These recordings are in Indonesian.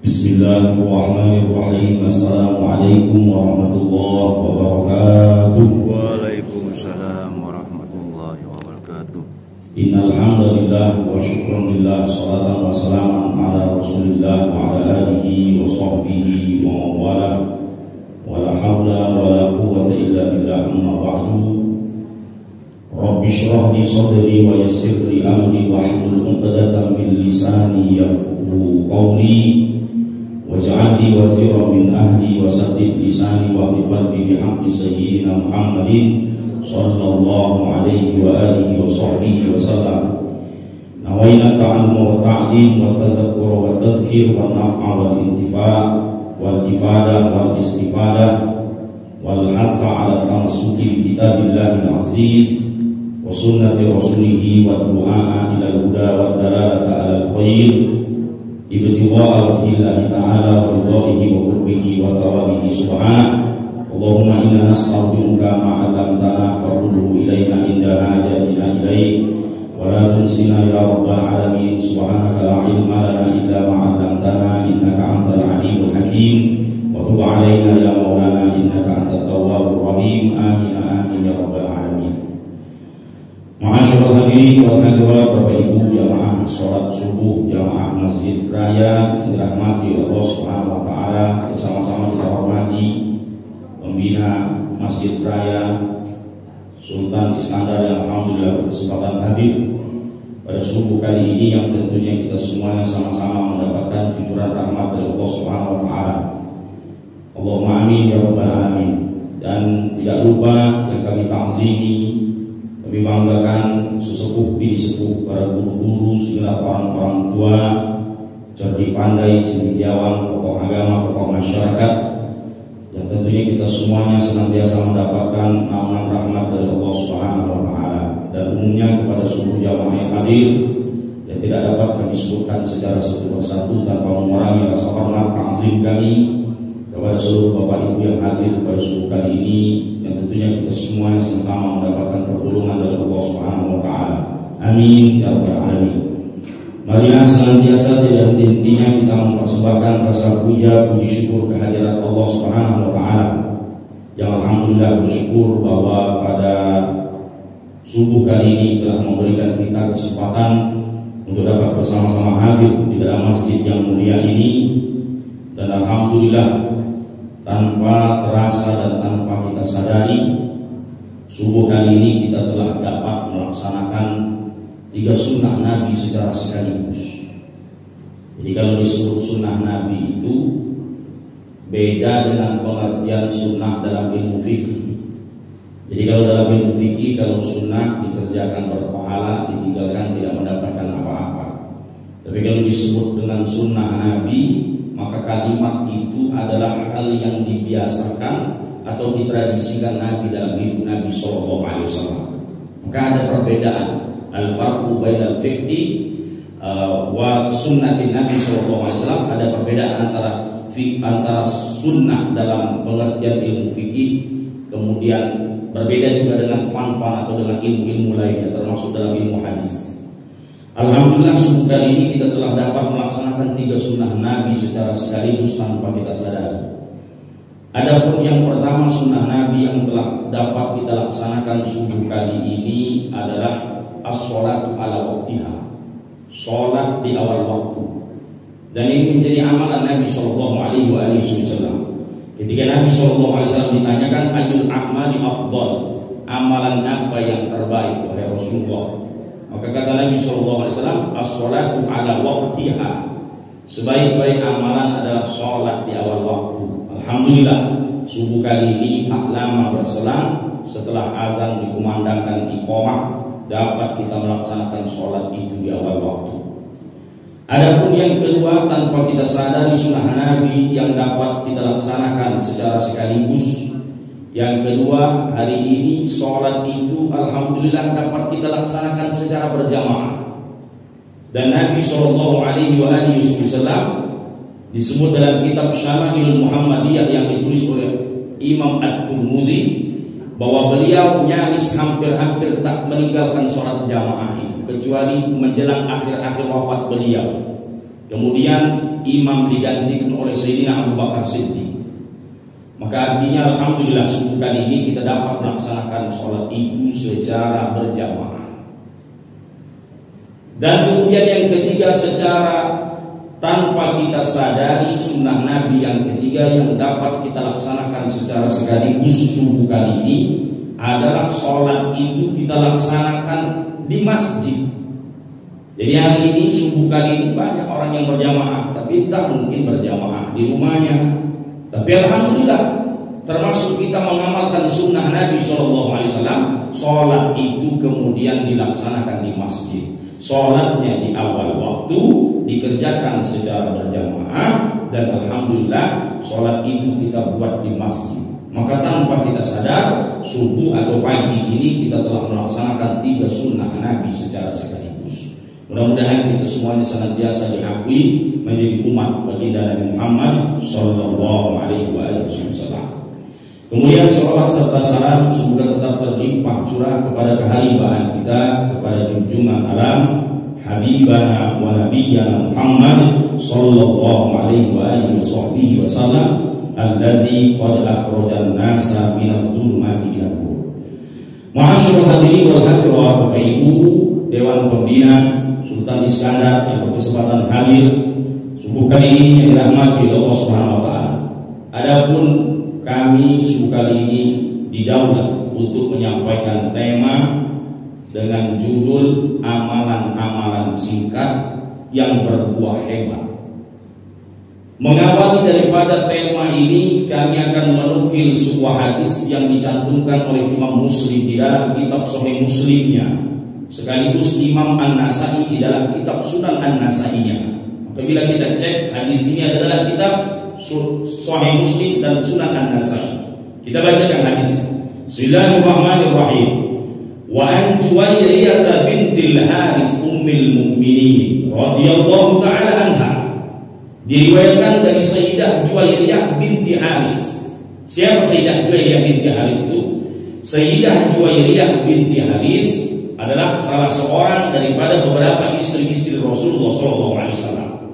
Bismillahirrahmanirrahim. Assalamualaikum warahmatullahi wabarakatuh. Waalaikumsalam warahmatullahi wabarakatuh. Innal hamdalillah wa syukranillah, salatan wa salaman ala Rasulillah wa ala alihi wa sahbihi wa mawala. Wala hawla wala quwwata illa billah, amma ba'du. Rabbi shrah li sadri wa yassir li amri wahlul 'uqdatam min lisani yafqahu qawli. Waj'alni waziran min ahli wasaddid lisani wa qalbi bihaqqi sayyidina Muhammadin sallallahu alaihi wa alihi wa sahbihi wa sallam. Nawaina ta'allum wa ta'lim wa tadhakkur wa tadhkir wa naf'a wal intifa' wal ifadah wal istifadah wal hasra ala tamassuki bi kitabillahi al-aziz wa sunnati rasulih wa du'a ila al-huda wa dalalata ala al-khair ibtigha'a wajhillahi ta'ala wa ridha'ihi wa qurbihi wa thawabihi subhanahu. Allahumma inna nas'aluka ma 'allamtana farudhu ilaina inda hajatina ilaik wa la tunsina ya rabbal alamin. Subhanaka la ilma lana illa ma 'allamtana innaka antal alimul hakim wa tub 'alaina ya maulana innaka antat tawwabur rahim. Amin amin ya rabbal alamin. Ma'asyiral hadirin wal hadirat, Bapak Ibu jamaah salat subuh jamaah Masjid Raya yang dirahmati Allah Subhanahu wa taala, bersama-sama kita hormati pembina Masjid Raya Sultan Iskandar yang alhamdulillah berkesempatan hadir pada subuh kali ini, yang tentunya kita semuanya sama-sama mendapatkan cucuran rahmat dari Allah Subhanahu wa taala. Allahumma amin ya rabbal alamin. Dan tidak lupa yang kami ta'zimi, kami banggakan sesepuh bini sepuh, para guru-guru, segala orang-orang tua, cerdik pandai, cendekiawan, tokoh agama, tokoh masyarakat, yang tentunya kita semuanya senantiasa mendapatkan naungan rahmat dari Allah Subhanahu wa taala. Dan umumnya kepada seluruh jamaah yang hadir, yang tidak dapat kami sebutkan secara satu persatu tanpa mengurangi rasa hormat ta'zim kami kepada seluruh bapak ibu yang hadir pada subuh kali ini, yang tentunya kita semuanya sama-sama mendapatkan pertolongan dari Allah Subhanahu wa taala. Amin ya rabbal alamin. Marilah senantiasa tidak henti-hentinya kita mempersembahkan rasa puja puji syukur kehadirat Allah Subhanahu wa taala, yang alhamdulillah bersyukur bahwa pada subuh kali ini telah memberikan kita kesempatan untuk dapat bersama-sama hadir di dalam masjid yang mulia ini. Dan alhamdulillah, tanpa terasa dan tanpa kita sadari, subuh kali ini kita telah dapat melaksanakan 3 sunnah Nabi secara sekaligus. Jadi kalau disebut sunnah Nabi itu beda dengan pengertian sunnah dalam ilmu fikih. Jadi kalau dalam ilmu fikih, kalau sunnah dikerjakan berpahala, ditinggalkan tidak mendapatkan apa-apa. Tapi kalau disebut dengan sunnah Nabi, maka kalimat itu adalah hal yang dibiasakan atau ditradisikan Nabi dalam hidup Nabi Sallallahu Alaihi Wasallam. Maka ada perbedaan, al-farqu bainal fiqhi wa sunnati Nabi Sallallahu Alaihi Wasallam. Ada perbedaan antara sunnah dalam pengertian ilmu fikih, kemudian berbeda juga dengan fan-fan atau dengan ilmu-ilmu lainnya, termasuk dalam ilmu hadis. Alhamdulillah, subuh kali ini kita telah dapat melaksanakan 3 sunnah Nabi secara sekaligus tanpa kita sadari. Adapun yang pertama sunnah Nabi yang telah dapat kita laksanakan subuh kali ini adalah as-sholatu ala waqtiha, sholat di awal waktu. Dan ini menjadi amalan Nabi Sallallahu Alaihi Wasallam. Ketika Nabi Sallallahu Alaihi Wasallam ditanyakan ayyul a'mali afdal, amalan apa yang terbaik wahai Rasulullah, maka kata Nabi Sallallahu Alaihi Wasallam, as-sholatu ala waqtiha, sebaik-baik amalan adalah sholat di awal waktu. Alhamdulillah, subuh kali ini tak lama berselang setelah azan dikumandangkan iqamah, dapat kita melaksanakan sholat itu di awal waktu. Adapun yang kedua, tanpa kita sadari sunnah Nabi yang dapat kita laksanakan secara sekaligus. Yang kedua, hari ini sholat itu alhamdulillah dapat kita laksanakan secara berjamaah. Dan Nabi Sallallahu Alaihi Wasallam disebut dalam kitab Syama'ilul Muhammadiyah yang ditulis oleh Imam At-Tirmidzi bahwa beliau nyaris hampir-hampir tak meninggalkan sholat jamaah itu kecuali menjelang akhir-akhir wafat beliau. kemudian imam digantikan oleh Sayyidina Abu Bakar Siddiq. Maka artinya alhamdulillah subuh kali ini kita dapat melaksanakan sholat itu secara berjamaah. Dan kemudian yang ketiga, secara tanpa kita sadari, sunnah Nabi yang ketiga yang dapat kita laksanakan secara sekaligus subuh kali ini adalah sholat itu kita laksanakan di masjid. Jadi hari ini subuh kali ini banyak orang yang berjamaah, tapi tak mungkin berjamaah di rumahnya. Tapi alhamdulillah, termasuk kita mengamalkan sunnah Nabi SAW, sholat itu kemudian dilaksanakan di masjid. Sholatnya di awal waktu dikerjakan secara berjamaah, dan alhamdulillah sholat itu kita buat di masjid. Maka tanpa kita sadar, subuh atau pagi ini kita telah melaksanakan 3 sunnah Nabi secara sekaligus. Mudah-mudahan kita semuanya senantiasa diakui menjadi umat baginda Nabi Muhammad sallallahu alaihi wasallam. Kemudian salawat serta salam semoga tetap berlimpah curah kepada kehalifan kita, kepada junjungan alam habibana wa nabiyyana Muhammad sallallahu alaihi wasallam alladzi qad akhrajan nasa minadh dhulumati ila nur. Ma'asyiral hadirin wal hadirat, Bapak Ibu Dewan Pembina Sultan Iskandar yang berkesempatan hadir subuh kali ini yang dirahmati oleh Allah Subhanahu wa taala. Adapun kami subuh kali ini didaulat untuk menyampaikan tema dengan judul amalan-amalan singkat yang berbuah hebat. Mengawali daripada tema ini, kami akan menukil sebuah hadis yang dicantumkan oleh Imam Muslim di dalam kitab Sahih Muslimnya, sekaligus Imam An-Nasai di dalam kitab Sunan An-Nasainya. Apabila kita cek, hadis ini adalah kitab Sahih Muslim dan Sunan An-Nasai. Kita bacakan hadisnya. Bismillahirrahmanirrahim. Wa an Juwayriyah bintil Harits ummil mu'minin radhiyallahu ta'ala anha. Diriwayatkan dari Sayyidah Juwayriyah binti Harits. Siapa Sayyidah Juwayriyah binti Harits itu? Sayyidah Juwayriyah binti Harits adalah salah seorang daripada beberapa istri-istri Rasulullah SAW.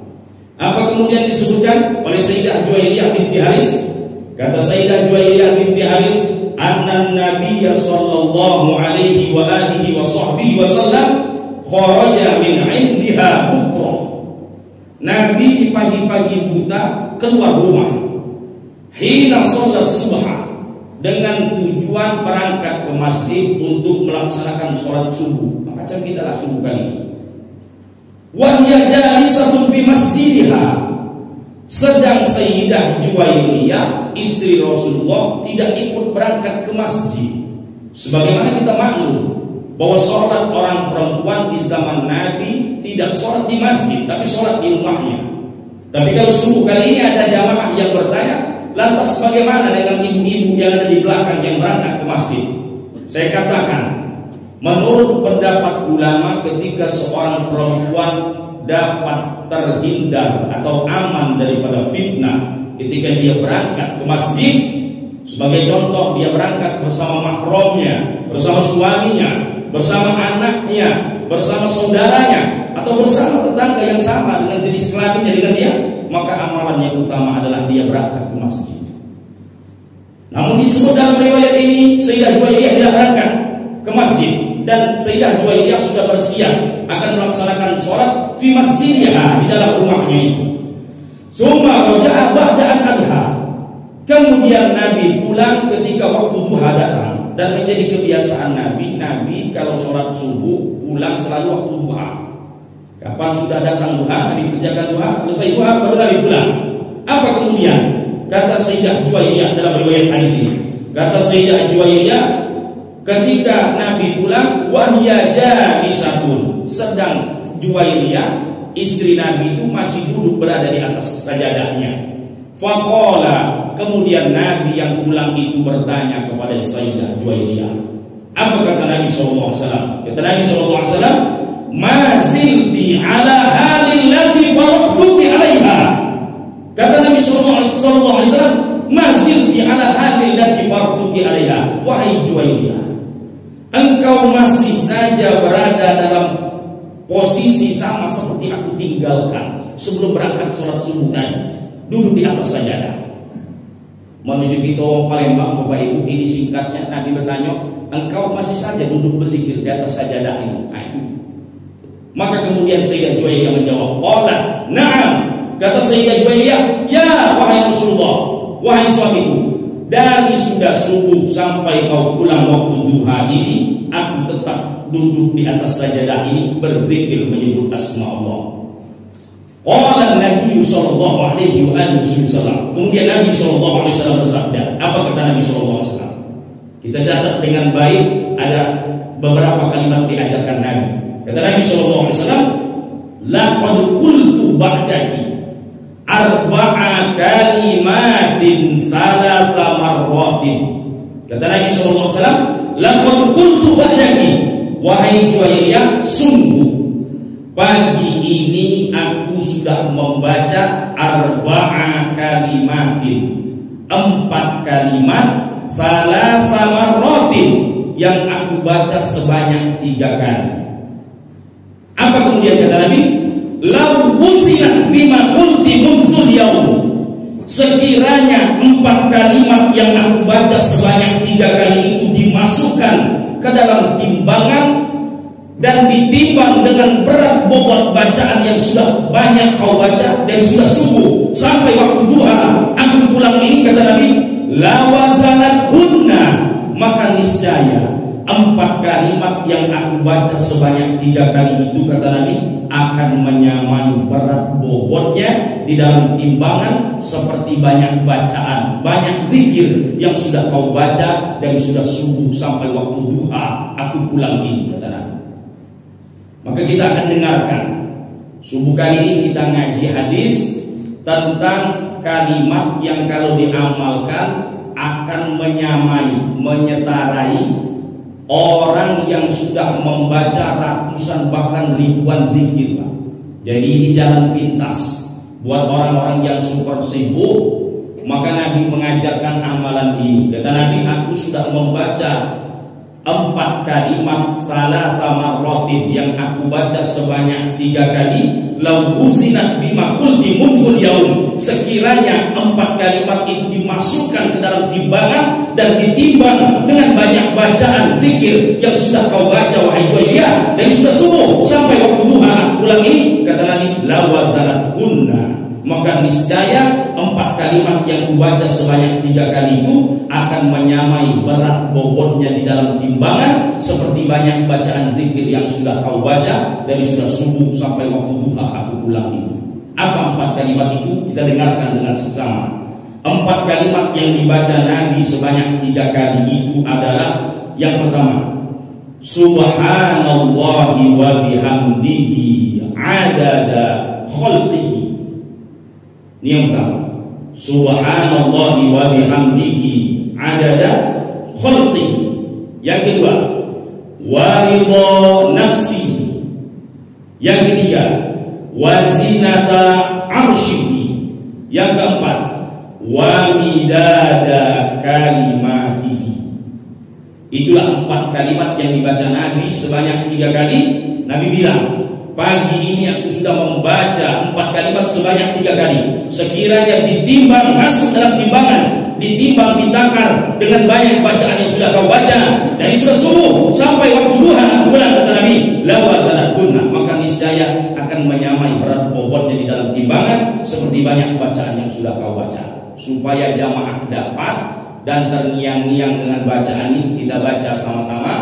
Apa kemudian disebutkan oleh Sayyidah Juwayriyah binti Harits? Kata Sayyidah Juwayriyah binti Harits, anna Nabiy sallallahu alaihi wa alihi wa sahbihi wasallam kharaja min 'indiha bukrah. Nabi di pagi-pagi buta keluar rumah. Hina sholat subha, dengan tujuan berangkat ke masjid untuk melaksanakan sholat subuh. Macam kita lah subuh kali ini. Wahya jalisatun fi masjidha, sedang Sayyidah Juwayriyah istri Rasulullah tidak ikut berangkat ke masjid. Sebagaimana kita maklum bahwa sholat orang perempuan di zaman Nabi tidak sholat di masjid, tapi sholat di rumahnya. Tapi kalau subuh kali ini ada jamaah yang bertanya, lantas bagaimana dengan ibu-ibu yang ada di belakang yang berangkat ke masjid? Saya katakan, menurut pendapat ulama, ketika seorang perempuan dapat terhindar atau aman daripada fitnah ketika dia berangkat ke masjid, sebagai contoh dia berangkat bersama mahramnya, bersama suaminya, bersama anaknya, bersama saudaranya, atau bersama tetangga yang sama dengan jenis kelaminnya dengan dia, maka amalan yang utama adalah dia berangkat ke masjid. Namun disebut dalam riwayat ini Sayyidah Juwayriyah tidak berangkat ke masjid, dan Sayyidah Juwayriyah sudah bersiap akan melaksanakan sholat fi masjidha, di dalam rumahnya itu. Summa raja'a ba'da an adha, kemudian Nabi pulang ketika waktu duha datang. Dan menjadi kebiasaan Nabi kalau sholat subuh pulang selalu waktu duha. Kapan sudah datang duha, Nabi kerjakan duha, selesai duha baru Nabi pulang. Apa kemudian? Kata Sayyidah Juwayriyah dalam riwayat hadis ini, kata Sayyidah Juwayriyah, ketika Nabi pulang, wahya jalisatun, sedang Juwayriyah istri Nabi itu masih duduk berada di atas sajadahnya. Faqala, kemudian Nabi yang pulang itu bertanya kepada Sayyidah Juwayriyah. Apa kata Nabi SAW? Kata Nabi SAW, ma zilti ala halil lati faraqtuki alaiha. Kata Nabi SAW, ma zilti ala halil lati faraqtuki alaiha. Wahai Juwayriyah, engkau masih saja berada dalam posisi sama seperti aku tinggalkan. sebelum berangkat sholat subuh tadi, duduk di atas sajadah. Menuju kita Palembang, Bapak Ibu, ini singkatnya. Nabi bertanya, engkau masih saja duduk berzikir di atas sajadah ini? Nah, itu. Maka kemudian Sayyidah Juwairiyah menjawab, qalat, na'am. Kata Sayyidah Juwairiyah, ya wahai Rasulullah, wahai suamiku, dari sudah subuh sampai kau pulang waktu duha ini, aku tetap duduk di atas sajadah ini berzikir menyebut asma Allah. Qala Nabi sallallahu alaihi wasallam. Kemudian Nabi sallallahu alaihi wasallam bersabda. Apa kata Nabi sallallahu alaihi wasallam? Kita catat dengan baik, ada beberapa kalimat diajarkan Nabi. Kata Nabi sallallahu alaihi wasallam, laqad qultu ba'daki arba'a kalimatin salasa marratin. Kata Nabi sallallahu alaihi wasallam, laqad qultu ba'daki, wahai Juwairiyah, sungguh pagi ini aku sudah membaca arba'a kalimatin, 4 kalimat, salasa marratin, yang aku baca sebanyak 3 kali. Apa kemudian kata Nabi? Lau wusinat bima qulti mundzul yaum, sekiranya 4 kalimat yang aku baca sebanyak 3 kali itu dimasukkan ke dalam timbangan dan ditimbang dengan berat bobot bacaan yang sudah banyak kau baca dari sudah subuh sampai waktu duha aku pulang ini, kata Nabi, lawazanathunna, maka niscaya 4 kalimat yang aku baca sebanyak 3 kali itu, kata Nabi, akan menyamai berat bobotnya di dalam timbangan seperti banyak bacaan, banyak zikir yang sudah kau baca dari sudah subuh sampai waktu duha aku pulang ini, kata Nabi. Maka kita akan dengarkan subuh kali ini kita ngaji hadis tentang kalimat yang kalau diamalkan akan menyamai, menyetarai orang yang sudah membaca ratusan bahkan ribuan zikir, Pak. Jadi ini jalan pintas buat orang-orang yang super sibuk. Maka Nabi mengajarkan amalan ini. Kata Nabi, aku sudah membaca 4 kalimat salasa marratin, yang aku baca sebanyak 3 kali. Lau uzinat bima qulti mundzul yaum, sekiranya 4 kalimat itu dimasukkan ke dalam timbangan dan ditimbang dengan banyak bacaan zikir yang sudah kau baca, wahai Juwairiyah, dari sudah subuh sampai waktu duha pulang ini, kata Nabi, lawazanathunna, maka niscaya 4 kalimat yang kubaca sebanyak 3 kali itu akan menyamai berat bobotnya di dalam timbangan seperti banyak bacaan zikir yang sudah kau baca dari sudah subuh sampai waktu duha aku pulang ini. Apa 4 kalimat itu? Kita dengarkan dengan seksama. 4 kalimat yang dibaca Nabi sebanyak 3 kali itu adalah, yang pertama, subhanallahi wa bihamdihi adada khalqihi. Ini yang pertama, subhanallahi wa bihamdihi adada khalqihi. Yang kedua, wa ridha nafsihi. Yang ketiga, wa zinata arsyihi. Yang keempat, wa midada kalimatihi. Itulah 4 kalimat yang dibaca Nabi sebanyak 3 kali. Nabi bilang, pagi ini aku sudah membaca 4 kalimat sebanyak 3 kali. Sekiranya ditimbang, masuk dalam timbangan, ditimbang, ditakar dengan banyak bacaan yang sudah kau baca dari sudah subuh sampai waktu duha bulan, kata Nabi, lawazanathunna, maka niscaya akan menyamai berat bobotnya di dalam timbangan seperti banyak bacaan yang sudah kau baca. Supaya jamaah dapat dan terngiang-ngiang dengan bacaan ini, kita baca sama-sama.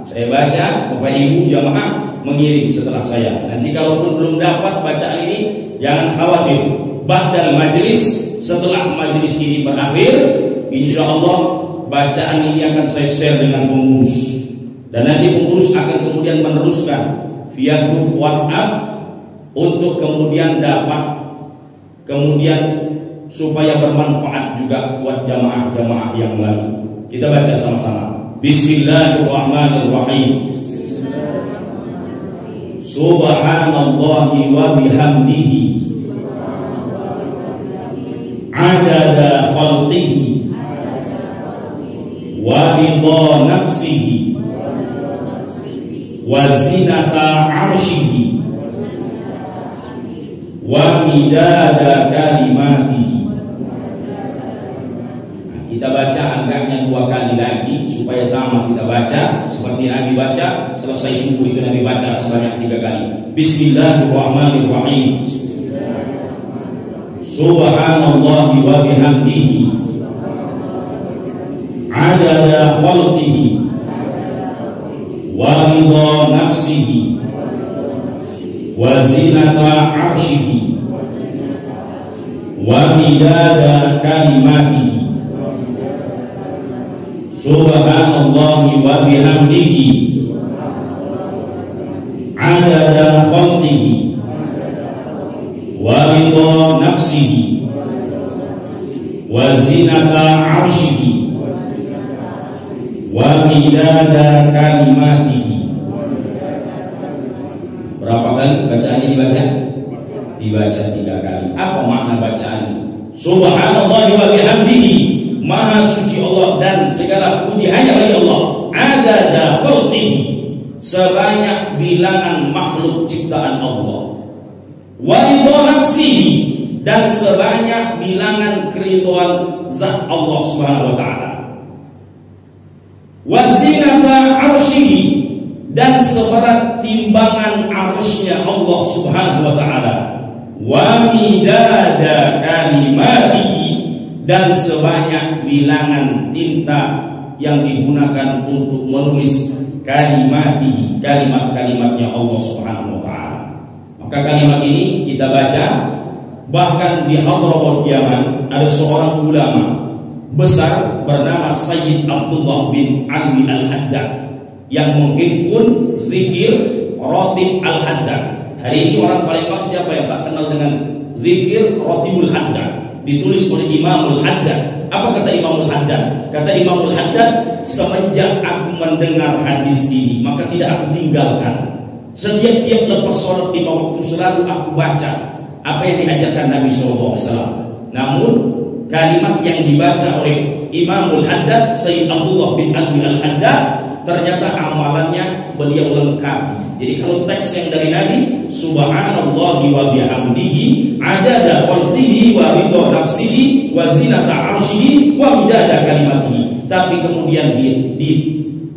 Saya baca, Bapak Ibu jamaah mengiring setelah saya. Nanti kalaupun belum dapat bacaan ini, jangan khawatir. Ba'dal majlis, setelah majlis ini berakhir, insya Allah bacaan ini akan saya share dengan pengurus, dan nanti pengurus akan kemudian meneruskan via grup WhatsApp untuk kemudian dapat kemudian supaya bermanfaat juga buat jamaah-jamaah yang lain. Kita baca sama-sama. Bismillahirrahmanirrahim. Subhanallahi wa bihamdihi adada khalqihi wa ridha nafsihi wa zinata arsyihi wa midada kalimatihi. Kita baca agaknya 2 kali lagi supaya sama kita baca seperti Nabi baca selesai subuh itu Nabi baca sebanyak 3 kali. Bismillahirrahmanirrahim. Subhanallahi wa bihamdihi adada khalqihi wa ridha nafsihi wa zinata arshihi wa midada kalimatihi. Subhanallahi wa bihamdihi adada khalqihi wa ridha nafsihi wa zinata arshihi wa midada kalimatihi. Berapa kali bacaannya dibaca? Dibaca 3 kali. Apa makna bacaan? Subhanallahi wa bihamdihi, Maha suci Allah dan segala puji hanya bagi Allah. Adada khalqihi, sebanyak bilangan makhluk ciptaan Allah. Wa ridha nafsihi, dan sebanyak bilangan keridhaan zat Allah Subhanahu wa taala. Wa zinata arsyihi, dan seberat timbangan arusnya Allah Subhanahu wa taala. Wa midada kalimatihi, dan sebanyak bilangan tinta yang digunakan untuk menulis kalimatihi, kalimat-kalimatnya Allah Subhanahu wa taala. Maka kalimat ini kita baca. Bahkan di Hadramaut Yaman ada seorang ulama besar bernama Sayyid Abdullah bin Alwi Al-Haddad yang menghimpun zikir Ratib Al-Haddad. Hari ini orang Palembang siapa yang tak kenal dengan zikir Ratibul Haddad? Ditulis oleh Imamul Haddad. Apa kata Imamul Haddad? Kata Imamul Haddad, semenjak aku mendengar hadis ini, maka tidak aku tinggalkan. Setiap lepas sholat 5 waktu selalu aku baca apa yang diajarkan Nabi SAW. Namun kalimat yang dibaca oleh Imamul Haddad, Sayyid Abdullah bin Alwi Al-Haddad, ternyata amalannya beliau lengkapi. Jadi kalau teks yang dari Nabi, Subhanallahi wa bihamdihi adada khalqihi wa ridha nafsihi wa zinata arsyihi wa midada kalimatihi. Tapi kemudian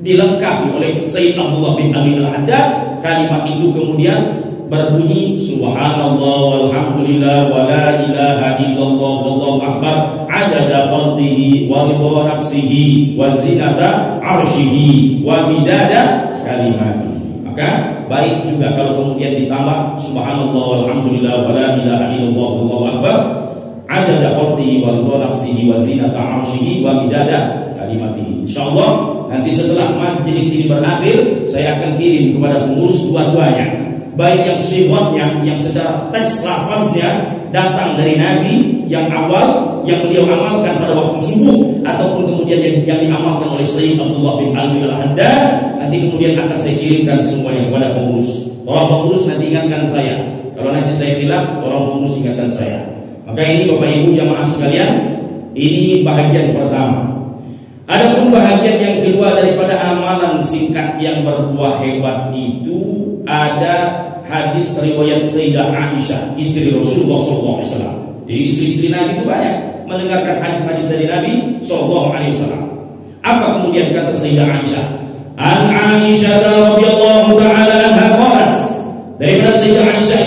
dilengkapi oleh Sayyid Abdullah bin Alwi Al-Haddad. Kalimat itu kemudian berbunyi Subhanallah walhamdulillah wa la ilaha illallah wallahu akbar adada khalqihi wa ridha nafsihi wa zinata arsyihi wa midada kalimatihi. Maka baik juga kalau kemudian ditambah Subhanallah walhamdulillah wa la ilaha illallah wallahu akbar adada khalqihi wa ridha nafsihi wa zinata arsyihi wa midada kalimatihi. Insyaallah nanti setelah majelis ini berakhir, saya akan kirim kepada pengurus dua-duanya, baik yang sifatnya yang secara teks lafaznya datang dari Nabi yang awal yang beliau amalkan pada waktu subuh, ataupun kemudian yang diamalkan oleh Sayyid Abdullah bin Alwi Al-Haddad. Nanti kemudian akan saya kirimkan semuanya kepada pengurus. Tolong pengurus nanti ingatkan saya. Kalau nanti saya bilang, tolong pengurus ingatkan saya. Maka ini Bapak Ibu jamaah sekalian, ini bahagian pertama. Adapun bahagian yang kedua daripada amalan singkat yang berbuah hebat itu, ada hadis riwayat Sayyidah Aisyah, istri Rasulullah SAW. Jadi istri-istri Nabi itu banyak mendengarkan hadis-hadis dari Nabi SAW. Apa kemudian kata Sayyidah Aisyah? An Aisyah radhiyallahu taala anha qalat, daripada Sayyidah Aisyah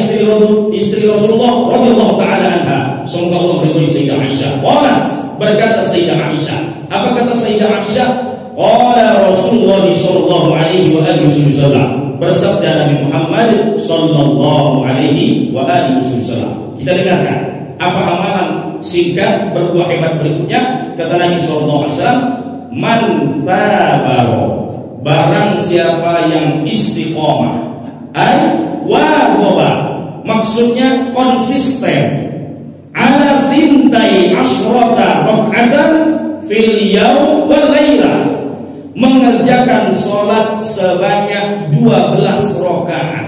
istri Rasulullah radhiyallahu taala anha, semoga Allah meridhai Sayyidah Aisyah. Qalat, berkata Sayyidah Aisyah. Apa kata Sayyidah Aisyah? Qala Rasulullah sallallahu alaihi wa alihi wasallam, bersabda Nabi Muhammad sallallahu alaihi wa alihi wasallam. Kita dengarkan apa amalan singkat berbuah hebat berikutnya. Kata Nabi sallallahu alaihi wasallam, man thabara, barang siapa yang istiqomah, ay wazaba, maksudnya konsisten, ala sintai asyrata rak'atan fil yaum wal lailah, mengerjakan sholat sebanyak 12 rakaat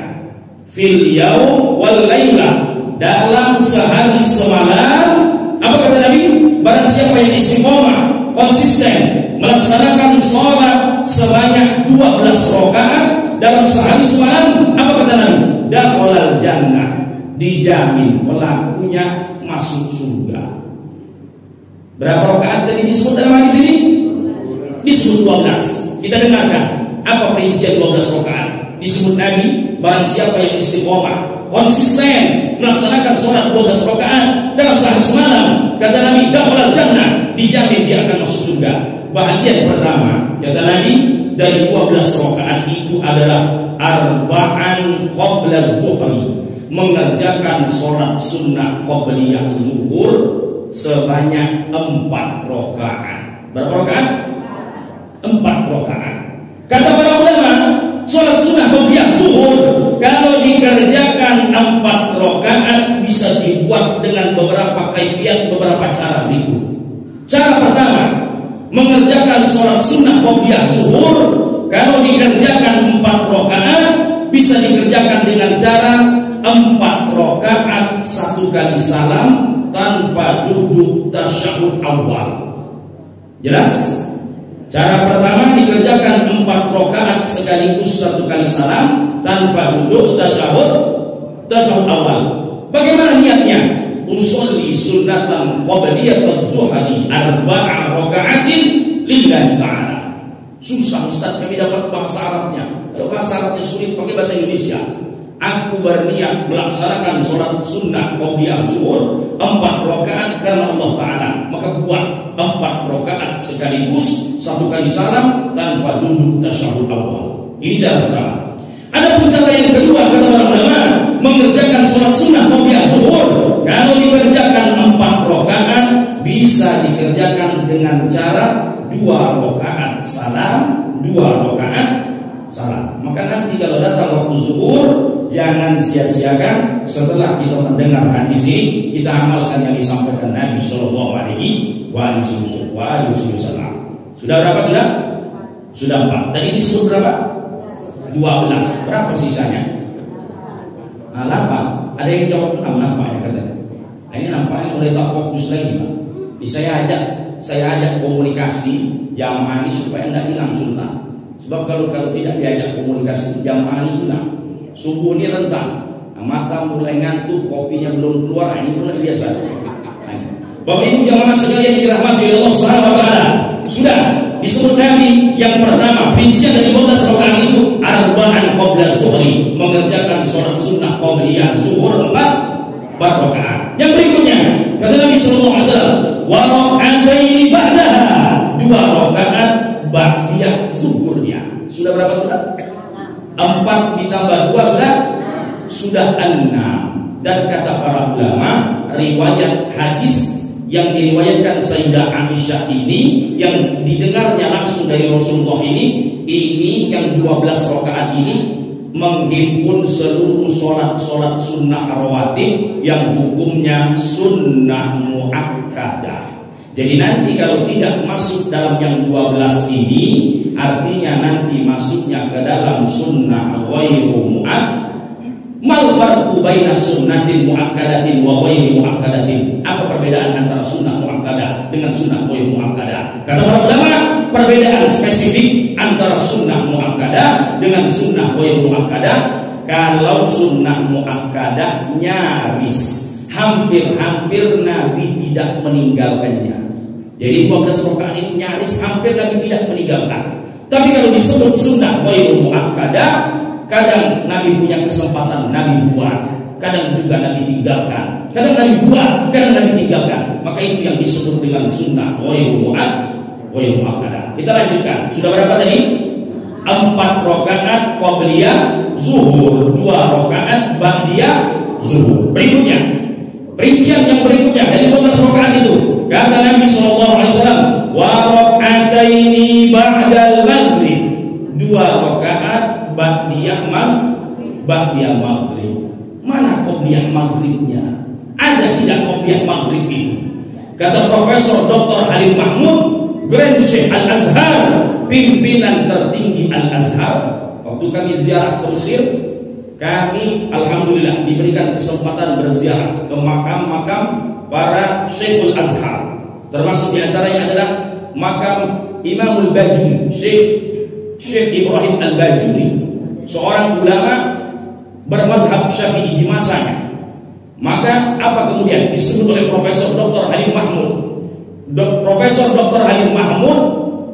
fil yaum wal lailah, dalam sehari semalam. Apa kata Nabi? Barang siapa yang istiqomah, konsisten melaksanakan sholat sebanyak 12 rakaat dalam sehari semalam, apa kata Nabi? Dakhalal jannah, dijamin pelakunya masuk surga. Berapa rakaat tadi disebut dalam hadis ini? Disebut 12. Kita dengarkan apa perincian 12 rakaat. Disebut Nabi, barang siapa yang istiqomah, konsisten melaksanakan sholat 12 rakaat dalam sehari semalam, kata Nabi, dakhalal jannah, dijamin dia akan masuk surga. Bahagian pertama, kata Nabi, dari 12 rakaat itu adalah arba'an qabla zuhri, mengerjakan sholat sunnah qabliyah zuhur sebanyak 4 rakaat. Berapa rakaat? 4 rakaat. Kata para ulama, sholat sunnah qabliyah zuhur kalau dikerjakan 4 rakaat bisa dibuat dengan beberapa kaifiat, beberapa cara berikut. Cara pertama, mengerjakan sholat sunnah qabliyah zuhur kalau dikerjakan 4 rakaat bisa dikerjakan dengan cara 4 rakaat 1 kali salam tanpa duduk tasyahud awal. Jelas? Cara pertama dikerjakan 4 rakaat sekaligus 1 kali salam tanpa duduk tasyahud awal. Bagaimana niatnya? Usolli sunnatan qabliyah az-zuhri 4 rakaatin lillahi ta'ala. Susah Ustaz, kami dapat bahasa Arabnya. Kalau bahasa Arabnya sulit, pakai bahasa Indonesia. Aku berniat melaksanakan sholat sunnah qabliyah zuhur 4 rakaat karena Allah Ta'ala, maka buat 4 rakaat sekaligus 1 kali salam tanpa duduk tasyahud awal. Ini cara pertama. Ada pun cara yang kedua, kata para ulama, mengerjakan sholat sunnah qabliyah zuhur kalau dikerjakan 4 rakaat bisa dikerjakan dengan cara 2 rakaat salam, 2 rakaat salam. Maka nanti kalau datang waktu zuhur, jangan sia-siakan. Setelah kita mendengar hadis ini, kita amalkan yang disampaikan Nabi Shallallahu Alaihi Wasallam. Sudah berapa sudah? Sudah 4. Tadi disebut berapa? 12. Berapa sisanya? 8. Ada yang jawab 6 nampaknya katanya. Ini nampaknya mulai tak fokus lagi, Pak. Saya ajak komunikasi jamaah ini supaya tidak hilang sunnah. Sebab kalau tidak diajak komunikasi jamaah ini hilang. Subuh ini rentang, mata mulai ngantuk, kopinya belum keluar, ini mulai biasa. Bapak Ibu jamaah sekalian yang dirahmati oleh Allah Subhanahu wa taala, sudah disebut Nabi yang pertama, rincian dari 12 rakaat itu arba'an qabla zuhri, mengerjakan sholat sunnah qabliyah zuhur 4 rakaat. Yang berikutnya, kata Nabi sallallahu alaihi wasallam, wa raka'ataini ba'daha, 2 rakaat ba'diyah zuhurnya. Sudah berapa sudah? 4 ditambah 2 sudah 6. Dan kata para ulama, riwayat hadis yang diriwayatkan Sayyidah Aisyah ini, yang didengarnya langsung dari Rasulullah ini yang 12 rakaat ini menghimpun seluruh sholat sunnah rawatib yang hukumnya sunnah muakkadah. Jadi nanti kalau tidak masuk dalam yang 12 ini, artinya nanti masuknya ke dalam sunnah ghairu mu'akkad. Mal farqu baina sunnatin muakkadatin wa ghairi muakkadatin? Apa perbedaan antara sunnah muakkadah dengan sunnah ghairu muakkadah? Kata para ulama, perbedaan spesifik antara sunnah muakkadah dengan sunnah ghairu muakkadah, kalau sunnah muakkadah nyaris hampir-hampir Nabi tidak meninggalkannya. Jadi 12 rakaat itu nyaris hampir Nabi tidak meninggalkan. Tapi kalau disebut sunnah ghairu muakkadah, kadang Nabi punya kesempatan, Nabi buat, kadang juga Nabi tinggalkan. Kadang Nabi buat, kadang Nabi tinggalkan. Maka itu yang disebut dengan sunnah ghairu muakkadah. Kita lanjutkan. Sudah berapa tadi? 4 rakaat qabliyah zuhur, 2 rakaat ba'diyah zuhur. Berikutnya, rincian yang berikutnya dari 12 rakaat itu, kata Nabi SAW, wa raka'ataini ba'dal maghrib, 2 rakaat ba'diyah maghrib. Mana qabliyah maghribnya? Ada tidak qabliyah maghrib itu? Kata Profesor Dr. Halim Mahmud, Grand Sheikh Al-Azhar, pimpinan tertinggi Al-Azhar, waktu kami ziarah ke Mesir, kami alhamdulillah diberikan kesempatan berziarah ke makam-makam para Syekhul Azhar. Termasuk diantaranya adalah makam Imamul Bajuri, Syekh Ibrahim Al-Bajuri, seorang ulama bermadhab Syafi'i di masanya. Maka apa kemudian disebut oleh Profesor Dr. Halim Mahmud? Profesor Dr. Halim Mahmud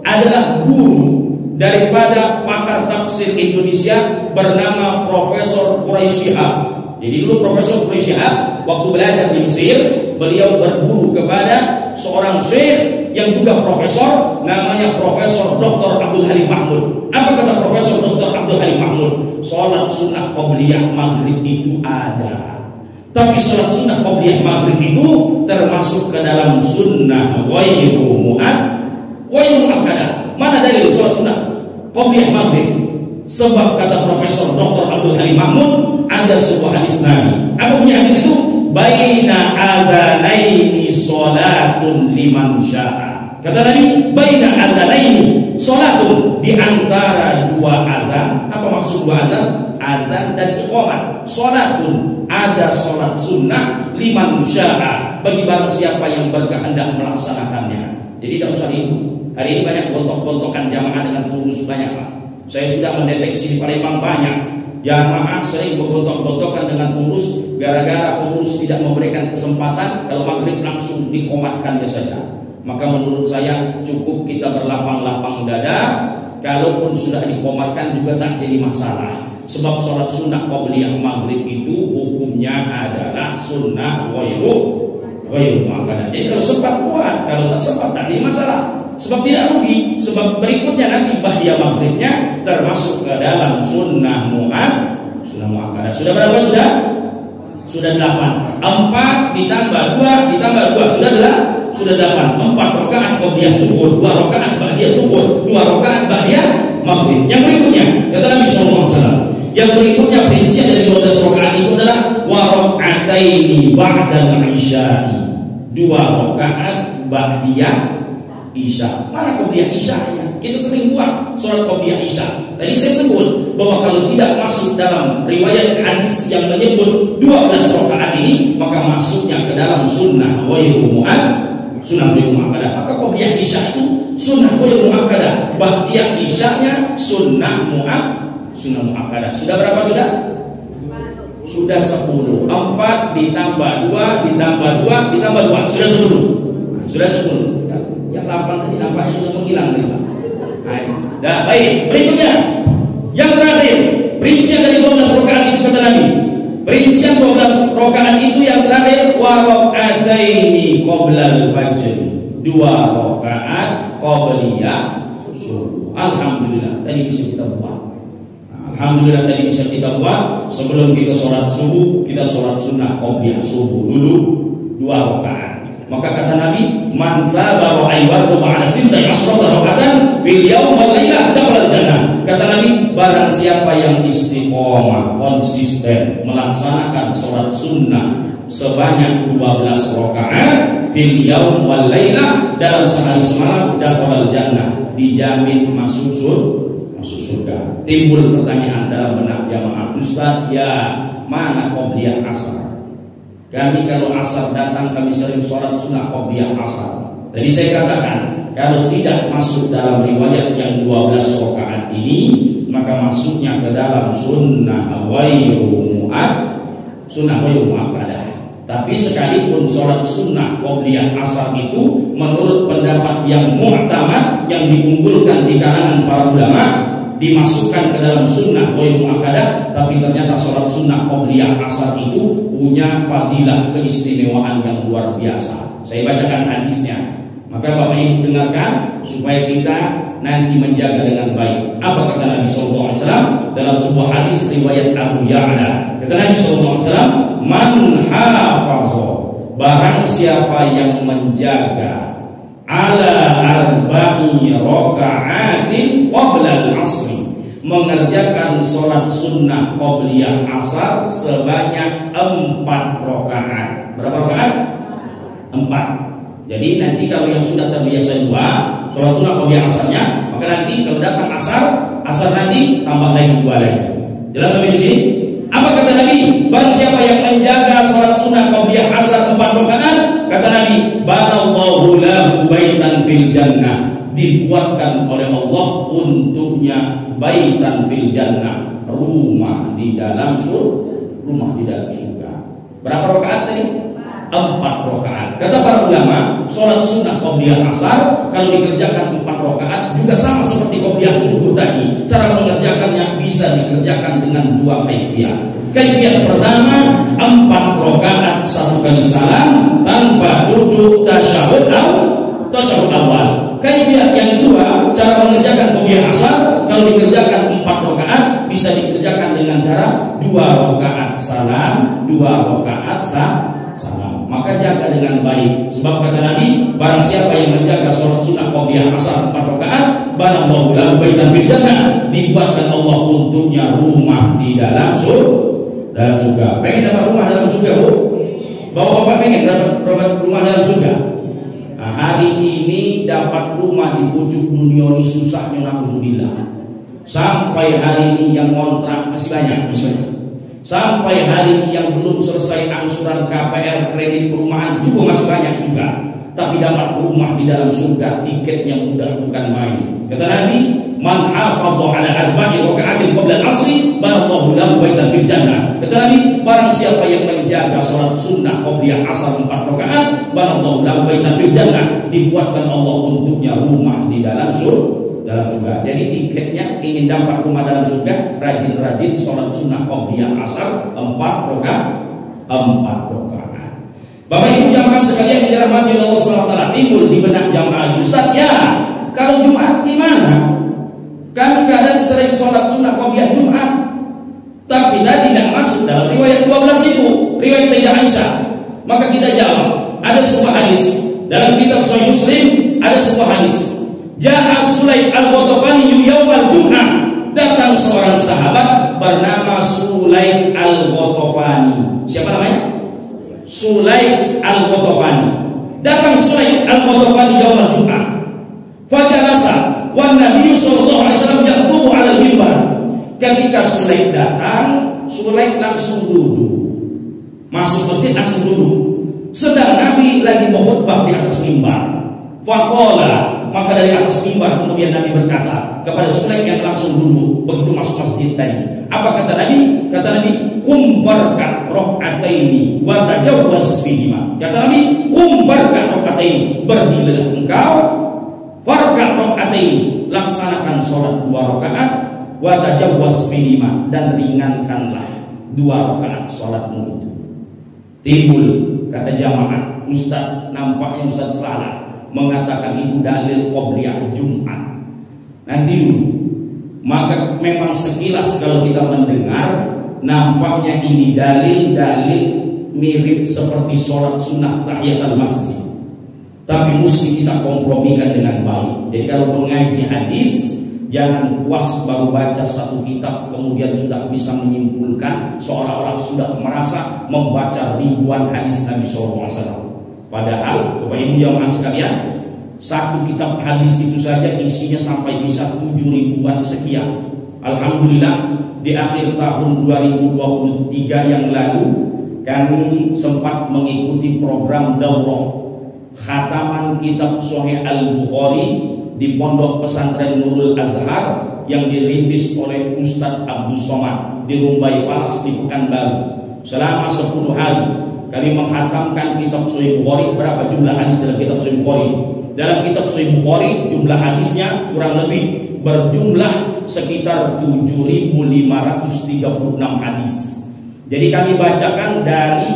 adalah guru daripada pakar tafsir Indonesia bernama Profesor Quraisy Shihab. Jadi dulu Profesor Quraisy Shihab waktu belajar di Mesir, beliau berguru kepada seorang syekh yang juga profesor, namanya Profesor Dr. Abdul Halim Mahmud. Apa kata Profesor Dr. Abdul Halim Mahmud? Sholat sunnah qobliyah maghrib itu ada, tapi sholat sunnah qobliyah maghrib itu termasuk ke dalam sunnah ghairu muakkadah. Mana dalil sholat sunnah qobliyah maghrib? Sebab kata Profesor Dr. Abdul Halim Mahmud, ada sebuah hadis Nabi. Apa punya hadis itu? Baina adzanaini sholatun liman syaa. Kata Nabi, baina adzanaini sholatun, di antara dua azan. Apa maksud dua azan? Azan dan iqamah. Sholatun, ada sholat sunnah, liman syaa, bagi barang siapa yang berkehendak melaksanakannya. Jadi tidak usah ribut. Hari ini banyak gontok-gontokan jamaah dengan pengurus banyak, Pak. Saya sudah mendeteksi di Palembang banyak jamaah sering bergontok-gontokan dengan pengurus gara-gara pengurus tidak memberikan kesempatan kalau maghrib langsung dikomatkannya saja. Maka menurut saya cukup kita berlapang-lapang dada. Kalaupun sudah dikomatkan juga tak jadi masalah. Sebab sholat sunnah qobliyah maghrib itu hukumnya adalah sunnah ghairu muakkadah. Jadi kalau sempat kuat, kalau tak sempat tak jadi masalah. Sebab tidak rugi. Sebab berikutnya nanti ba'diyah maghribnya termasuk ke dalam sunnah muakkadah. Sudah berapa sudah? Sudah 8. 4 ditambah 2 ditambah 2 sudah 8. 4 rakaat qobliyah zuhur, 2 rakaat ba'diyah zuhur, 2 rakaat ba'diyah maghrib. Yang berikutnya kata Nabi SAW, yang berikutnya prinsip dari 12 rakaat itu adalah wa raka'ataini ba'dal isya'i, 2 rakaat ba'diyah isya. Mana qobliyah isya'nya? Kita sering buat sholat qobliyah isya. Tadi saya sebut bahwa kalau tidak masuk dalam riwayat hadis yang menyebut 12 rakaat ini, maka masuknya ke dalam sunnah ghairu muakkadah. Maka qobliyah isya itu sunnah ghairu muakkadah, ba'diyah isya'nya sunnah muakkadah. Sudah berapa sudah? Sudah 10. 4 ditambah 2 ditambah 2 ditambah 2 sudah 10. Sudah 10. Yang 8 tadi nampaknya sudah menghilang nih, Pak. Nah, baik, berikutnya yang terakhir, rincian dari 12 rakaat itu kata Nabi. Rincian 12 rakaat itu yang terakhir wa raka'ataini qoblal fajr, 2 rakaat qobliyah subuh. Alhamdulillah tadi bisa kita buat. Alhamdulillah tadi bisa kita buat. Sebelum kita sholat subuh, kita sholat sunnah qobliyah subuh dulu 2 rakaat. Maka kata Nabi, man saba wa aywazu ba'da sintai asrata rakaatan fil yaum wal lailah dakhala jannah. Kata Nabi, barang siapa yang istiqomah, konsisten melaksanakan sholat sunnah sebanyak 12 rakaat fil yaum wal lailah, dalam sehari semalam, dakhala jannah, dijamin masuk surga. Timbul pertanyaan dalam benak jamaah, Ustaz, ya mana qobliyah asar? Kami kalau asar datang, kami sering sholat sunnah qobliyah asar. Tadi saya katakan, kalau tidak masuk dalam riwayat yang 12 rakaat ini, maka masuknya ke dalam sunnah ghairu muakkadah. Tapi sekalipun sholat sunnah qobliyah asar itu menurut pendapat yang mu'tamad, yang diunggulkan di kalangan para ulama, dimasukkan ke dalam sunnah ghairu muakkadah, tapi ternyata sholat sunnah qobliyah asar itu punya fadilah keistimewaan yang luar biasa. Saya bacakan hadisnya, maka Bapak Ibu dengarkan supaya kita nanti menjaga dengan baik. Apa kata Nabi SAW dalam sebuah hadis riwayat Abu Ya'la? Kata Nabi SAW, man hafazha, barang siapa yang menjaga ala arba'i raka'atin qabla al-asri, mengerjakan sholat sunnah qobliyah asar sebanyak 4 rakaat. Berapa rakaat? 4. Jadi nanti kalau yang sudah terbiasa 2 sholat sunnah qobliyah asarnya, maka nanti kalau datang asar nanti tambah lagi 2 lagi. Jelas sampai di sini? Apa kata Nabi? Barang siapa yang menjaga sholat sunnah qobliyah asar 4 rakaat, kata Nabi, banallahu lahu baitan fil jannah, dibuatkan oleh Allah untuknya baitan fil jannah, rumah di dalam surga. Berapa rakaat tadi? 4 rakaat. Kata para ulama, sholat sunnah qobliyah asar kalau dikerjakan 4 rakaat juga sama seperti qobliyah subuh tadi. Cara mengerjakannya bisa dikerjakan dengan 2 kaifiyah. Kaifiyah pertama 4 rakaat 1 kali salam tanpa duduk tasyahud awal. Kaifiyah yang kedua, cara mengerjakan qobliyah asar kalau dikerjakan 4 rakaat bisa dikerjakan dengan cara 2 rakaat salam, 2 rakaat salam. Maka jaga dengan baik, sebab kata Nabi, barang siapa yang menjaga sholat sunnah qobliyah asar 4 rakaat, banallahu lahu baitan fil jannah, dibuatkan Allah untuknya rumah di dalam surga. Pengen dapat rumah dalam surga, Bu? Bawa Bapak pengen dapat rumah dalam surga? Nah, hari ini dapat rumah di pucuk dunia ini susahnya, na'udzubillah. Sampai hari ini yang kontrak masih banyak. Sampai hari ini yang belum selesai angsuran KPR kredit perumahan juga masih banyak juga. Tapi dapat rumah di dalam surga tiketnya mudah, bukan main. Kata Nabi, man hafadha ala arba'i raka'atin qabla al-'asri banallahu lahu baitan fil jannah. Kata Nabi, barang siapa yang menjaga salat sunnah qobliyah asar 4 rakaat, banallahu lahu baitan fil jannah, dibuatkan Allah untuknya rumah di dalam surga. Jadi tiketnya ingin dapat rumah dalam surga, rajin-rajin sholat sunnah qobliyah asar 4 rakaat. Bapak Ibu jamaah sekalian yang dirahmati Allah SWT, timbul di benak jamaah, Ustaz, ya kalau Jumat gimana? Kami kadang sering sholat sunnah qobliyah Jumat, tapi tadi tidak masuk dalam riwayat 12 itu, riwayat Sayyidah Aisyah. Maka kita jawab, ada sebuah hadis dalam kitab Sahih Muslim, ada sebuah hadis. Ja'a Sulaik al-Ghatafani yaumal Jum'ah. Datang seorang sahabat bernama Sulaik al-Ghatafani. Siapa namanya? Sulaik al-Ghatafani. Datang Sulaik al-Ghatafani yaumal Jum'ah. Fajalasa wan Nabi sallallahu alaihi wasallam yakhutubu 'ala al-mimbar. Ketika Sulaik datang, Sulaik langsung duduk. Masuk masjid langsung duduk. Sedang Nabi lagi berkhutbah di atas mimbar. Faqala, maka dari atas mimbar kemudian Nabi berkata kepada Sulaik yang langsung duduk begitu masuk masjid tadi. Apa kata Nabi? Kata Nabi, kum farka rakaataini wa tajawwaz bihima. Kata Nabi, kum farka rakaataini, berdirilah engkau, farka rakaataini, laksanakan sholat 2 rakaat, wa tajawwaz bihima, dan ringankanlah 2 rakaat sholatmu itu. Timbul kata jamaah, Ustaz, nampaknya Ustaz salah mengatakan itu dalil qobliyah Jumat. Nanti dulu, maka memang sekilas kalau kita mendengar, nampaknya ini dalil-dalil mirip seperti sholat sunnah tahiyatul masjid. Tapi mesti kita kompromikan dengan baik. Jadi kalau mengaji hadis, jangan puas baru baca 1 kitab kemudian sudah bisa menyimpulkan seolah-olah sudah merasa membaca ribuan hadis Nabi SAW. Padahal Bapak Ibu jamaah sekalian, 1 kitab hadis itu saja isinya sampai bisa 7.000-an sekian. Alhamdulillah di akhir tahun 2023 yang lalu kami sempat mengikuti program daurah khataman kitab Sahih Al-Bukhari di Pondok Pesantren Nurul Azhar yang dirintis oleh Ustadz Abdul Somad di Rumbai Palas di Pekanbaru. Selama 10 hari kami menghatamkan kitab Sahih Bukhari. Berapa jumlah hadis dalam kitab Sahih Bukhari? Dalam kitab Sahih Bukhari jumlah hadisnya kurang lebih berjumlah sekitar 7.536 hadis. Jadi kami bacakan dari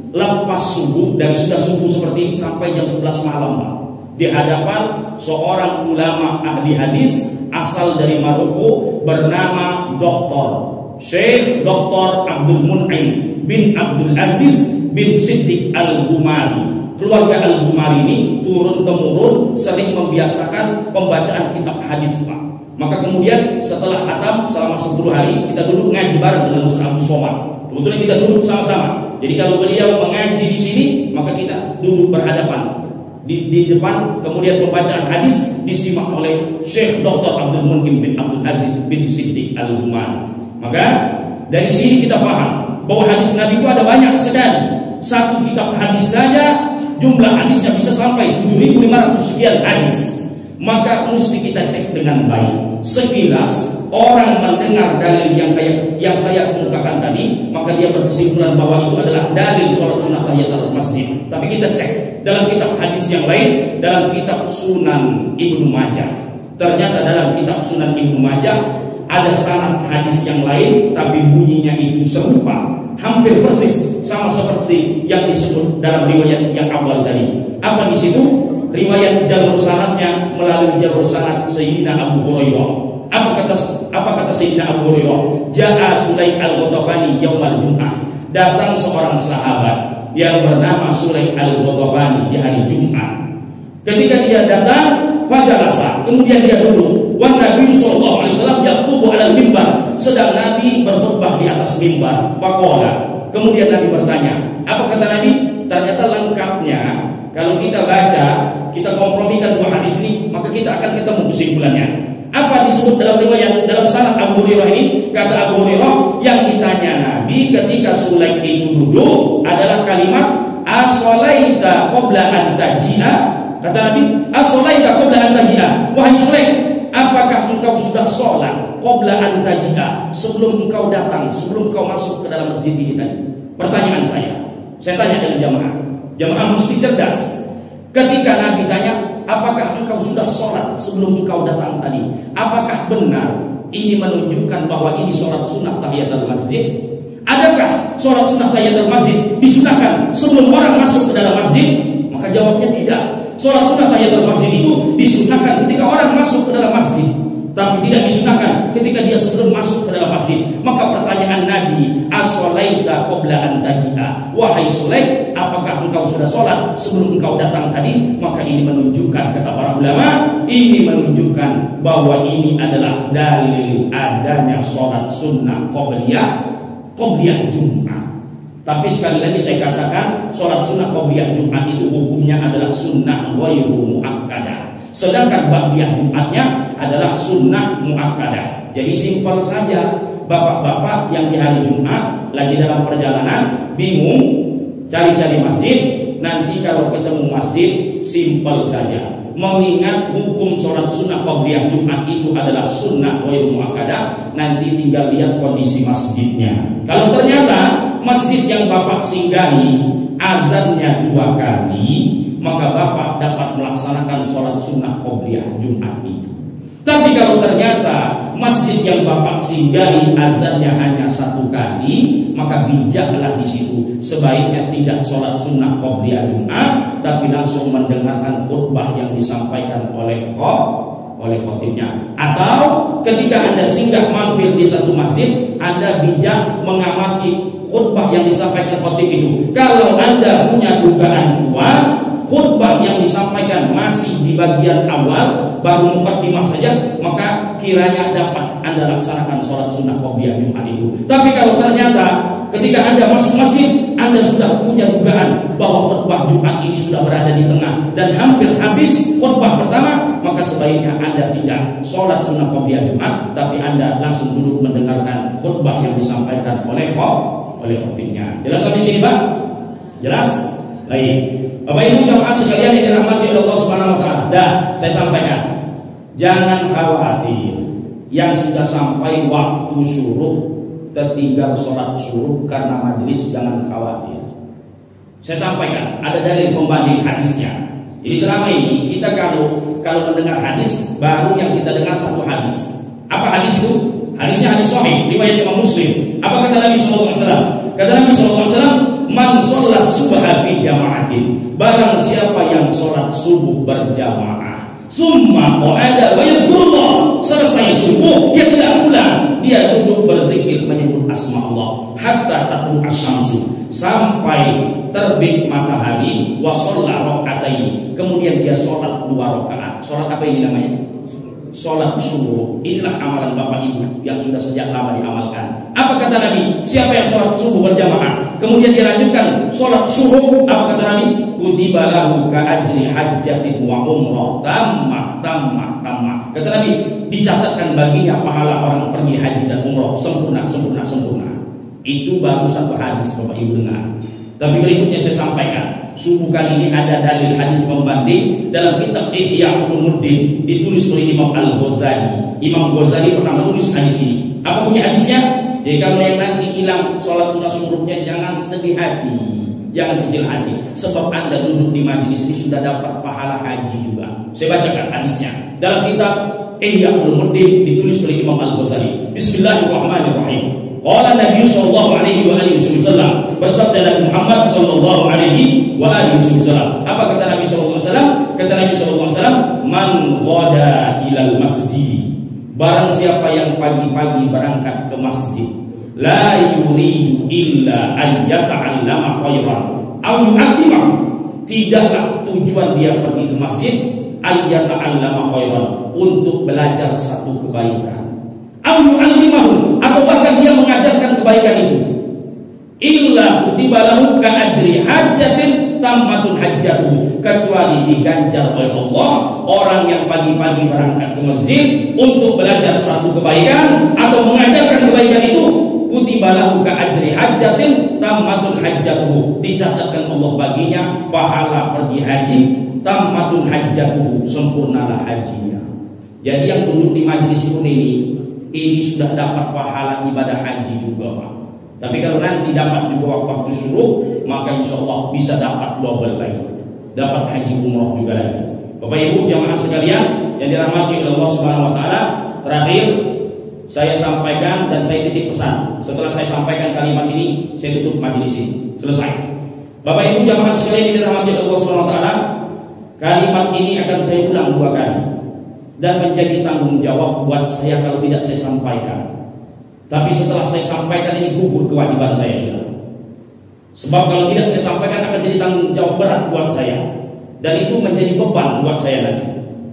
lepas subuh, dan sudah subuh seperti ini sampai jam 11 malam, Pak, di hadapan seorang ulama ahli hadis asal dari Maroko bernama Dr. Syekh Dr. Abdul Mun'im bin Abdul Aziz bin Siddiq Al-Ghumari. Keluarga Al-Ghumari ini turun-temurun sering membiasakan pembacaan kitab hadis, Pak. Maka kemudian setelah khatam selama 10 hari kita duduk ngaji bareng dengan Ustaz Abdul Somad. Kebetulan kita duduk sama-sama. Jadi kalau beliau mengaji di sini, maka kita duduk berhadapan di depan. Kemudian pembacaan hadis disimak oleh Syekh Dr. Abdul Mun'im bin Abdul Aziz bin Siddiq Al-Ghumari. Maka dari sini kita paham bahwa hadis Nabi itu ada banyak sekali. 1 kitab hadis saja jumlah hadisnya bisa sampai 7.500 sekian hadis. maka mesti kita cek dengan baik. Sekilas orang mendengar dalil yang saya kemukakan tadi, maka dia berkesimpulan bahwa itu adalah dalil sholat sunat tahiyatul masjid. Tapi kita cek dalam kitab hadis yang lain, dalam kitab Sunan Ibnu Majah. Ternyata dalam kitab Sunan Ibnu Majah ada sanad hadis yang lain, tapi bunyinya itu serupa, hampir persis sama seperti yang disebut dalam riwayat yang awal tadi. Apa di situ? Riwayat jalur sanadnya melalui jalur sanad Sayyidina Abu Hurairah. Apa kata Sayyidina Abu Hurairah? Ja'a Sulaik al-Ghatafani yaumal Jum'ah. Datang seorang sahabat yang bernama Sulaik al-Ghatafani di hari Jumat. Ketika dia datang, fajalasa, kemudian dia duduk. Wan Nabi sallallahu alaihi wasallam yakhutubu 'alal mimbar, sedang Nabi berkhutbah di atas mimbar. Faqala, kemudian Nabi bertanya. Apa kata Nabi? Ternyata lengkapnya kalau kita baca, kita kompromikan dua hadis ini, maka kita akan ketemu kesimpulannya. Apa disebut dalam riwayat dalam sanad Abu Hurairah ini? Kata Abu Hurairah, yang ditanya Nabi ketika Sulaik itu duduk adalah kalimat as-shalaita qabla an taji'a. Kata Nabi, as-shalaita qabla an taji'a. Wahai Sulaik, apakah engkau sudah sholat qabla an taji'a, sebelum engkau datang, sebelum engkau masuk ke dalam masjid ini tadi? Pertanyaan saya tanya dengan jamaah mesti cerdas. Ketika Nabi tanya, apakah engkau sudah sholat sebelum engkau datang tadi? Apakah benar ini menunjukkan bahwa ini sholat sunat tahiyatul masjid? Adakah sholat sunat tahiyatul masjid disunahkan sebelum orang masuk ke dalam masjid? Maka jawabnya tidak. Sholat sunat tahiyatul masjid itu disunahkan ketika orang masuk ke dalam masjid, tapi tidak disunahkan ketika dia sebelum masuk ke dalam masjid. Maka pertanyaan Nabi, as-shalaita qabla an taji'a, wahai Sulaik, apakah engkau sudah sholat sebelum engkau datang tadi? Maka ini menunjukkan, kata para ulama, ini menunjukkan bahwa ini adalah dalil adanya sholat sunnah qobliyah Jumat. Tapi sekali lagi saya katakan, sholat sunnah qobliyah Jumat itu hukumnya adalah sunnah ghairu muakkadah. Sedangkan ba'diyah Jumatnya adalah sunnah muakkadah. Jadi simpel saja, bapak-bapak yang di hari Jumat lagi dalam perjalanan, bingung cari-cari masjid, nanti kalau ketemu masjid simpel saja, mengingat hukum sholat sunnah qobliyah Jumat itu adalah sunnah ghairu muakkadah, nanti tinggal lihat kondisi masjidnya. Kalau ternyata masjid yang bapak singgahi azannya 2 kali, maka bapak dapat melaksanakan sholat sunnah qobliyah Jumat itu. Tapi kalau ternyata masjid yang bapak singgahi azannya hanya 1 kali, maka bijaklah di situ. Sebaiknya tidak sholat sunnah qobliyah Jumat, tapi langsung mendengarkan khutbah yang disampaikan oleh khotibnya. Atau ketika Anda singgah mampir di satu masjid, Anda bijak mengamati khutbah yang disampaikan khotib itu. Kalau Anda punya dugaan kuat, khutbah yang disampaikan masih di bagian awal, baru muqaddimah saja, maka kiranya dapat Anda laksanakan sholat sunnah qobliyah Jumat itu. Tapi kalau ternyata ketika Anda masuk masjid, Anda sudah punya dugaan bahwa khutbah Jumat ini sudah berada di tengah dan hampir habis khutbah pertama, maka sebaiknya Anda tidak sholat sunnah qobliyah Jumat, tapi Anda langsung duduk mendengarkan khutbah yang disampaikan oleh khotibnya. Jelas sampai sini, Pak? Jelas? Baik. Bapak Ibu jamaah sekalian yang dirahmati oleh Allah Subhanahu wa taala. Dah, saya sampaikan. Jangan khawatir yang sudah sampai waktu suruh tertinggal sholat suruh karena majelis, jangan khawatir. Saya sampaikan ada dalil pembanding hadisnya. Jadi selama ini kita kalau mendengar hadis, baru yang kita dengar satu hadis. Apa hadis itu? Hadisnya hadis sahih riwayat Imam Muslim. Apa kata Nabi sallallahu alaihi wasallam? Kata Nabi sallallahu alaihi wasallam, "Man shalla subha fi jama'atin." Barang siapa yang sholat subuh berjamaah, summa qa'ada wa yadhkurullah, selesai subuh dia tidak pulang, dia duduk berzikir menyebut asma Allah hatta tatlu asy-syamsu, sampai terbit matahari, wa shalla raka'ataini, kemudian dia sholat 2 rakaat. Sholat apa ini namanya? Sholat subuh. Inilah amalan Bapak Ibu yang sudah sejak lama diamalkan. Apa kata Nabi? Siapa yang sholat subuh berjamaah, kemudian dia lanjutkan sholat subuh, apa kata Nabi? Kutiba lahu ka'ajri hajjatin wa umrah tammah. Kata Nabi, dicatatkan baginya pahala orang pergi haji dan umrah sempurna. Itu baru satu hadis Bapak Ibu dengar. Tapi berikutnya saya sampaikan, subuh kali ini ada dalil hadis pembanding dalam kitab Ihya Ulumuddin ditulis oleh Imam Al-Ghazali. Imam Ghazali pernah menulis hadis ini. Apa punya hadisnya? Jadi kalau yang nanti hilang sholat sunnah subuhnya, jangan sedih hati, jangan kecil hati, sebab Anda duduk di majelis ini sudah dapat pahala haji juga. Saya bacakan hadisnya dalam kitab Ihya Ulumuddin ditulis oleh Imam Al-Ghazali. Bismillahirrahmanirrahim. Qala Nabi sallallahu alaihi wa alihi wasallam, bersabda Nabi Muhammad sallallahu alaihi wa alihi wasallam. Apa kata Nabi sallallahu alaihi wasallam? Kata Nabi sallallahu alaihi wasallam, "Man ghada ilal masjid." Barang siapa yang pagi-pagi berangkat ke masjid, la yuridu illa an yata'allama khairan aw yu'allimahu. Tidaklah tujuan dia pergi ke masjid ay yata'allama khairan, untuk belajar satu kebaikan. Au yu'allimahu, atau bahkan dia mengajarkan kebaikan itu. Illa kutiba lahu ka ajri hajjatin tammatun hajjatuhu, kecuali diganjar oleh Allah orang yang pagi-pagi berangkat ke masjid untuk belajar satu kebaikan atau mengajarkan kebaikan itu. Kutiba lahu ka ajri hajjatin tammatun hajjatuhu, dicatatkan Allah baginya pahala pergi haji, tammatun hajjatuhu, sempurnalah hajinya. Jadi yang duduk di majelis ini sudah dapat pahala ibadah haji juga, Pak. Tapi kalau nanti dapat juga waktu suruh, maka insya Allah bisa dapat double lagi, dapat haji umroh juga lagi. Bapak Ibu jamaah sekalian yang dirahmati oleh Allah Subhanahu Wa Taala, terakhir saya sampaikan dan saya titip pesan. Setelah saya sampaikan kalimat ini, saya tutup majelis ini. Selesai. Bapak Ibu jamaah sekalian yang dirahmati oleh Allah Subhanahu Wa Taala, kalimat ini akan saya ulang 2 kali. Dan menjadi tanggung jawab buat saya kalau tidak saya sampaikan. Tapi setelah saya sampaikan ini gugur kewajiban saya sudah. Sebab kalau tidak saya sampaikan akan jadi tanggung jawab berat buat saya, dan itu menjadi beban buat saya nanti.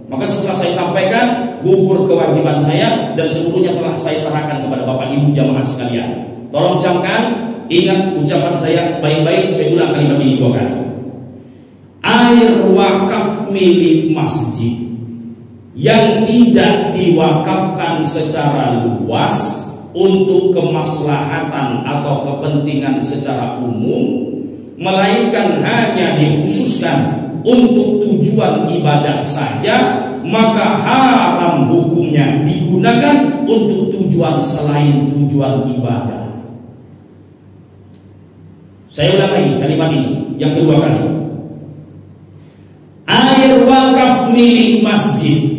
Maka setelah saya sampaikan gugur kewajiban saya, dan seluruhnya telah saya serahkan kepada Bapak Ibu jamaah sekalian. Tolong camkan, ingat ucapan saya baik-baik. Saya ulang kalimat ini 2 kali. Air wakaf milik masjid yang tidak diwakafkan secara luas untuk kemaslahatan atau kepentingan secara umum, melainkan hanya dikhususkan untuk tujuan ibadah saja, maka haram hukumnya digunakan untuk tujuan selain tujuan ibadah. Saya ulang lagi kalimat ini yang kedua kali. Air wakaf milik masjid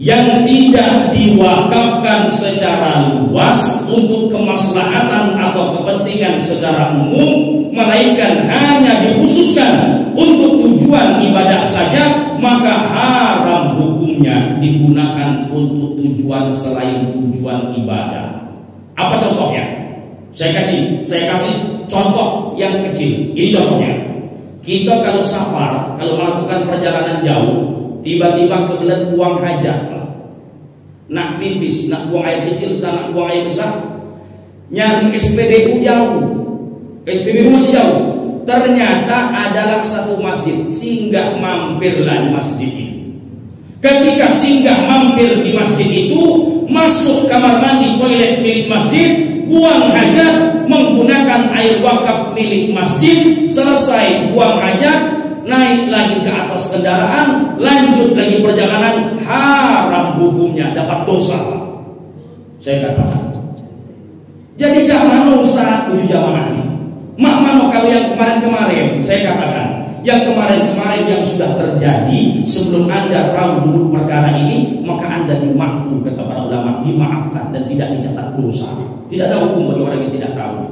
yang tidak diwakafkan secara luas untuk kemaslahatan atau kepentingan secara umum, melainkan hanya dikhususkan untuk tujuan ibadah saja, maka haram hukumnya digunakan untuk tujuan selain tujuan ibadah. Apa contohnya? Saya kasih contoh yang kecil. Ini contohnya. Kita kalau safar, kalau melakukan perjalanan jauh, tiba-tiba kebelet buang hajat, nak pipis, nak buang air kecil, nak buang air besar, nyari SPBU jauh, SPBU masih jauh. Ternyata adalah satu masjid, singgah mampirlah di masjid itu. Ketika singgah mampir di masjid itu, masuk kamar mandi toilet milik masjid, buang hajat menggunakan air wakaf milik masjid, selesai buang hajat, naik lagi ke atas kendaraan, lanjut lagi perjalanan, haram hukumnya, dapat dosa. Saya katakan. Jadi jangan Ustaz uji jamaah ini. Mak mano kalau yang kemarin-kemarin, saya katakan, yang kemarin-kemarin yang sudah terjadi sebelum Anda tahu duduk perkara ini, maka Anda dimaafkan, kata para ulama, dimaafkan dan tidak dicatat dosa. Tidak ada hukum bagi orang yang tidak tahu.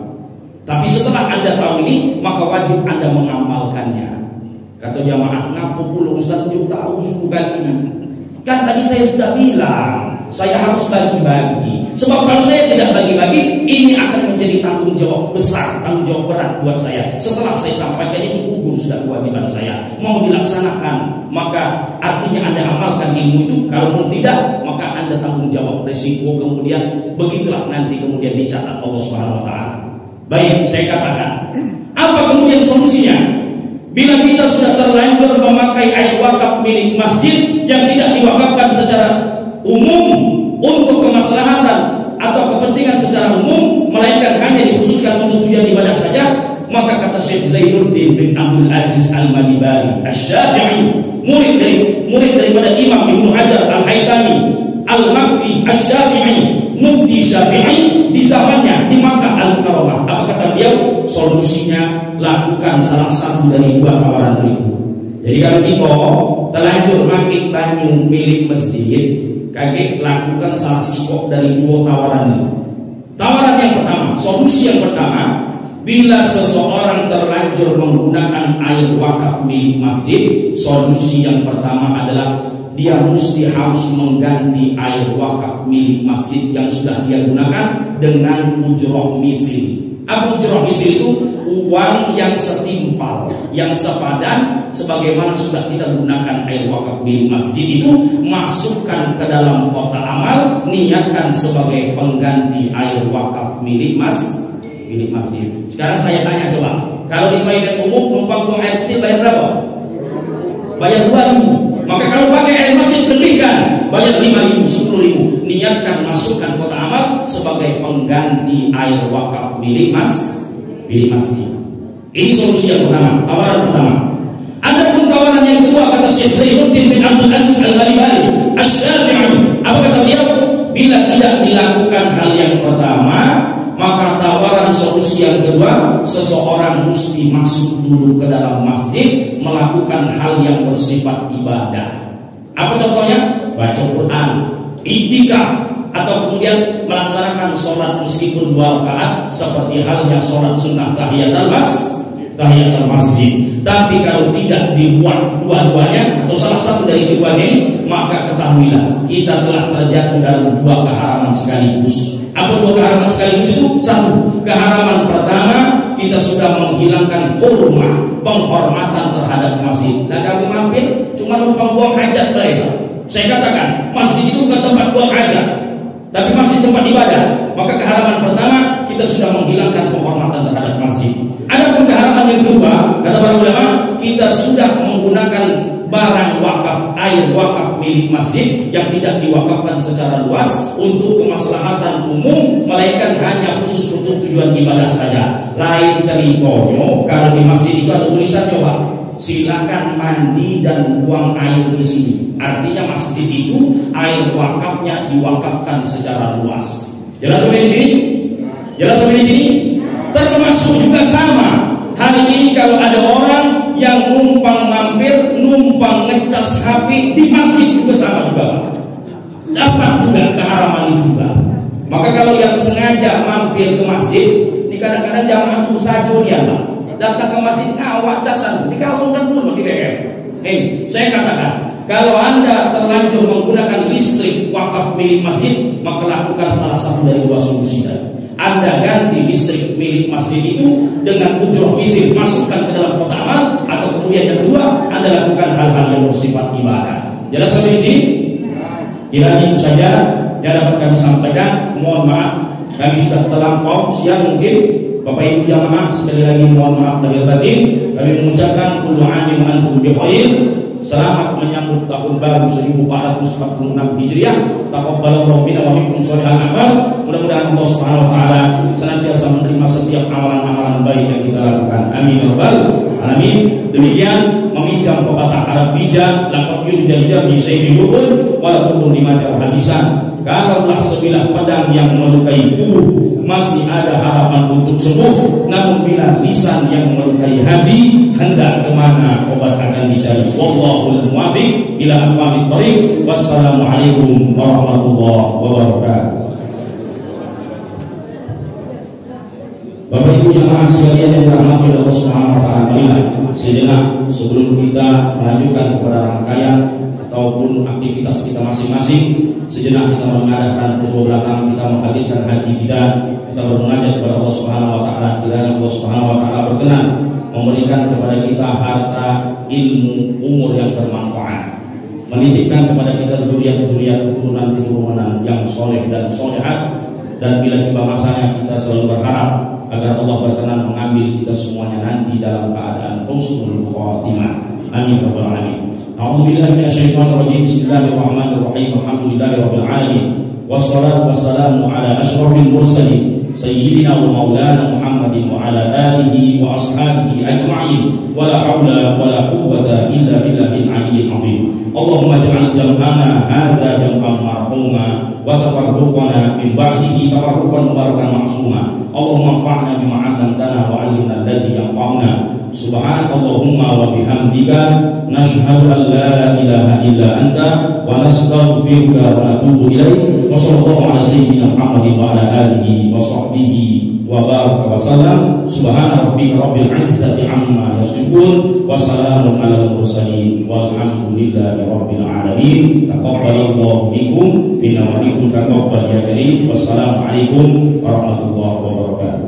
Tapi setelah Anda tahu ini, maka wajib Anda mengamalkannya. Kata jamaah, ngapa pula Ustaz ujuk tahu suku kali ini? Kan tadi saya sudah bilang, saya harus bagi-bagi. Sebab kalau saya tidak bagi-bagi, ini akan menjadi tanggung jawab besar, tanggung jawab berat buat saya. Setelah saya sampaikan ini gugur sudah kewajiban saya. Mau dilaksanakan, maka artinya Anda amalkan ilmu itu. Kalaupun tidak, maka Anda tanggung jawab resiko. Kemudian begitulah nanti kemudian dicatat Allah Subhanahu Wa Taala. Baik, saya katakan, apa kemudian solusinya? Bila kita sudah terlanjur memakai air wakaf milik masjid yang tidak diwakafkan secara umum untuk kemaslahatan atau kepentingan secara umum, melainkan hanya dikhususkan untuk tujuan ibadah saja, maka kata kata Syekh Zainuddin bin Abdul Aziz Al-Malibari Asy-Syafi'i, murid daripada Imam Ibnu Hajar Al-Haytami Al-Makki Asy-Syafi'i, mufti Syafi'i di zamannya di Makkah Al-Mukarramah. Apa kata beliau? Solusinya lakukan salah satu dari dua tawaran berikut. Jadi kalau kita terlanjur makin banyu milik masjid, kaki lakukan salah sikok dari dua tawaran ini. Tawaran yang pertama, solusi yang pertama, bila seseorang terlanjur menggunakan air wakaf milik masjid, solusi yang pertama adalah dia mesti harus mengganti air wakaf milik masjid yang sudah dia gunakan dengan ujroh misil. Apa ujroh misil itu? Uang yang setimpal, yang sepadan sebagaimana sudah kita gunakan air wakaf milik masjid itu, masukkan ke dalam kotak amal, niatkan sebagai pengganti air wakaf milik masjid. Sekarang saya tanya coba, kalau di toilet umum numpang buang air kecil bayar berapa? Bayar 2.000. Maka kalau pakai air masjid lebihkan, bayar 5.000, 10.000. Niatkan masukkan kotak amal sebagai pengganti air wakaf milik masjid. Ini solusi yang pertama, tawaran pertama. Adapun tawaran yang kedua, kata Syekh Zainuddin bin Abdul Aziz Al-Malibari Asy-Syafi'i, apa kata beliau? Bila tidak dilakukan hal yang pertama, maka tawaran solusi yang kedua, seseorang mesti masuk dulu ke dalam masjid melakukan hal yang bersifat ibadah. Apa contohnya? Baca Quran, i'tikaf, atau kemudian melaksanakan sholat meskipun 2 rakaat seperti halnya sholat sunnah tahiyatul masjid. Tapi kalau tidak dibuat dua-duanya atau salah satu dari keduanya ini, maka ketahuilah kita telah terjatuh dalam 2 keharaman sekaligus. Apa 2 keharaman sekaligus itu? 1, keharaman pertama, kita sudah menghilangkan hormat, penghormatan terhadap masjid. Nah, kami mampir cuma numpang buang hajat mereka. Saya katakan masjid itu bukan tempat buang hajat, tapi masjid tempat ibadah. Maka keharaman pertama, kita sudah menghilangkan penghormatan terhadap masjid. Adapun keharaman yang kedua, kata para ulama, kita sudah menggunakan barang wakaf, air wakaf milik masjid yang tidak diwakafkan secara luas untuk kemaslahatan umum, melainkan hanya khusus untuk tujuan ibadah saja. Lain ceritanya kalau di masjid itu ada tulisan coba, silakan mandi dan buang air di sini. Artinya masjid itu air wakafnya diwakafkan secara luas. Jelas sampai di sini? Jelas sampai di sini? Termasuk juga sama. Hari ini kalau ada orang yang numpang mampir, numpang ngecas HP di masjid juga sama juga, dapat juga keharaman itu juga. Maka kalau yang sengaja mampir ke masjid, ini kadang-kadang jamaah itu sajo dia, Pak. Datang ke masjid ngawak casan, dikalungkan dulu di leher. Saya katakan, kalau Anda terlanjur menggunakan listrik wakaf milik masjid, maka lakukan salah satu dari 2 solusi tadi. Anda ganti listrik milik masjid itu dengan ujroh misil, masukkan ke dalam kotak amal, atau kemudian yang kedua, Anda lakukan hal-hal yang bersifat ibadah. Jelas sampai di sini? Kiranya itu saja yang dapat kami sampaikan. Mohon maaf, kami sudah terlampau siang mungkin. Bapak Ibu jamaah, sekali lagi mohon maaf lahir batin. Kami mengucapkan kullu 'amin wa antum bi khair. Selamat menyambut tahun baru 1446 Hijriah. Taqabbalallahu minna wa minkum shalihal a'mal. Mudah-mudahan Allah Subhanahu wa taala senantiasa menerima setiap amalan-amalan baik yang kita lakukan. Amin ya rabbal alamin. Demikian meminjam pepatah Arab bijak, laqad yurja bi sayfi bukun wa laqad limajar hadisan. Kalaulah sebilah pedang yang melukai tubuh masih ada harapan untuk sembuh, namun bila lisan yang melukai hati, hendak kemana obat akan dicari. Wallahul muwaffiq ila aqwamit thoriq. Wassalamualaikum warahmatullahi wabarakatuh. Bapak Ibu jamaah sekalian yang dirahmati Allah Subhanahu wa taala, sejenak sebelum kita melanjutkan kepada rangkaian ataupun aktivitas kita masing-masing, sejenak kita mengadakan kedua belakang, kita menghadirkan hati kita bermunajat kepada Allah Subhanahu wa taala. Kiranya Allah Subhanahu wa taala berkenan memberikan kepada kita harta, ilmu, umur yang bermanfaat, menitipkan kepada kita zuriat-zuriat, keturunan-keturunan yang soleh dan solehat, dan bila tiba masanya kita selalu berharap agar Allah berkenan mengambil kita semuanya nanti dalam keadaan husnul khatimah. Amin ya rabbal alamin. A'udzubillahi minasyaitonir rajim. Bismillahirrahmanirrahim. Alhamdulillahirabbil alamin. Wassalatu wassalamu ala asyrafil mursalin sayyidina wa maulana Muhammad Muhammadin wa ala alihi wa ashabihi ajma'in wa la haula wa la quwwata illa billahil aliyyil azim. Allahumma ij'al jam'ana hadza jam'an marhuma wa tafarruqana min ba'dihi tafarruqan mubarakan ma'suma. Allahumma anfa'na bima 'allamtana wa 'allimna alladhi yanfa'una. Subhanakallahumma wa bihamdika nashhadu an la ilaha illa anta wa nastaghfiruka wa natubu ilaik. Wa sallallahu ala sayyidina Muhammadin wa ala alihi wa sahbihi wa baraka wa sallam. Subhana rabbika rabbil izzati amma yasifun wa salamun alal mursalin walhamdulillahi rabbil alamin. Taqabbalallahu minkum minna wa minkum taqabbal ya karim. Wassalamu alaikum warahmatullahi wabarakatuh.